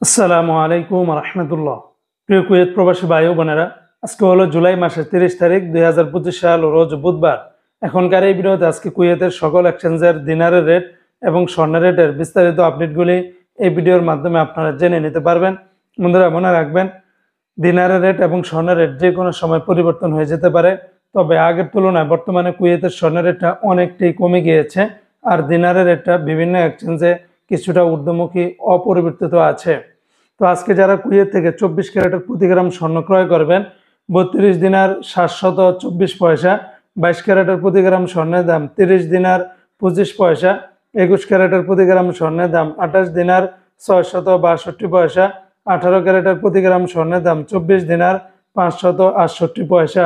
আসসালামু আলাইকুম রহমতুল্লাহ। প্রিয় কুয়েত প্রবাসী ভাই ও বোনেরা, আজকে হলো জুলাই মাসের 30 তারিখ 2025 সাল, রোজ বুধবার। এখনকার এই ভিডিওতে আজকে কুয়েতের সকল এক্সচেঞ্জের দিনারের রেট এবং স্বর্ণের রেটের বিস্তারিত আপডেটগুলি এই ভিডিওর মাধ্যমে আপনারা জেনে নিতে পারবেন। বন্ধুরা, মনে রাখবেন, দিনারের রেট এবং স্বর্ণের রেট যে কোনো সময় পরিবর্তন হয়ে যেতে পারে। তবে আগের তুলনায় বর্তমানে কুয়েতের স্বর্ণের রেটটা অনেকটাই কমে গিয়েছে, আর দিনারের রেটটা বিভিন্ন এক্সচেঞ্জে কিছুটা ঊর্ধ্বমুখী অপরিবর্তিত আছে। তো আজকে যারা কুয়েত থেকে 24 ক্যারেটের প্রতি গ্রাম স্বর্ণ ক্রয় করবেন, 32 দিনার 724 পয়সা, 22 ক্যারেটের প্রতি গ্রাম স্বর্ণের দাম 30 দিনার 25 পয়সা, 21 ক্যারেটের প্রতি গ্রাম স্বর্ণের দাম 28 দিনার 662 পয়সা, 18 ক্যারেটের প্রতি গ্রাম স্বর্ণের দাম 24 দিনার 568 পয়সা।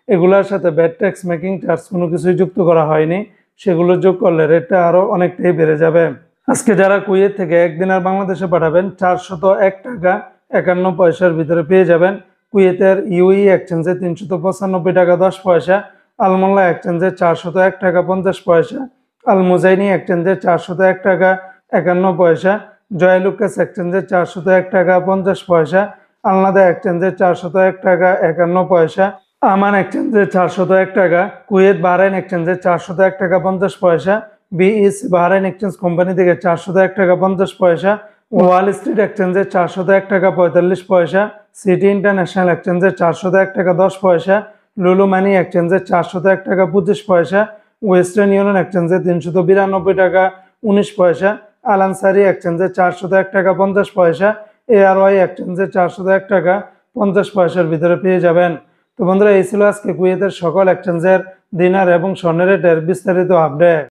এগুলোর সাথে ভ্যাট ট্যাক্স মেকিং চার্জ কোনো কিছুই যুক্ত করা হয়নি, সেগুলো যোগ করলে রেটটা আরো অনেকটাই বেড়ে যাবে। আজকে যারা কুয়েত থেকে 1 দিনার বাংলাদেশে পাঠাবেন 401 টাকা 51 পয়সার ভিতরে পেয়ে যাবেন। কুয়েতের ইউই এক্সচেঞ্জে 395 টাকা 10 পয়সা, আলমোল্লা এক্সচেঞ্জে 401 টাকা 50 পয়সা, আল মুজাইনি এক্সচেঞ্জে 401 টাকা 51 পয়সা, জয়লুকাস এক্সচেঞ্জে 401 টাকা 50 পয়সা, আলনাদা এক্সচেঞ্জে 401 টাকা 51 পয়সা, আমান এক্সচেঞ্জে 401 টাকা, কুয়েত বাহরাইন এক্সচেঞ্জে 401 টাকা 50 পয়সা, বিইস বাহরাইন এক্সচেঞ্জ কোম্পানি থেকে 401 টাকা 50 পয়সা, ওয়াল স্ট্রিট এক্সচেঞ্জে 401 টাকা 45 পয়সা, সিটি ইন্টারন্যাশনাল এক্সচেঞ্জে 401 টাকা 10 পয়সা, লুলু মানি এক্সচেঞ্জে 401 টাকা 25 পয়সা, ওয়েস্টার্ন ইউনিয়ন এক্সচেঞ্জে 392 টাকা 19 পয়সা, আল আনসারি এক্সচেঞ্জে 401 টাকা 50 পয়সা, এআরওয়াই এক্সচেঞ্জে 401 টাকা 50 পয়সার ভিতরে পেয়ে যাবেন। তো বন্ধুরা, এই ছিল আজকে কুয়েতের সকল এক্সচেঞ্জের দিনার এবং স্বর্ণের রেটের বিস্তারিত আপডেট।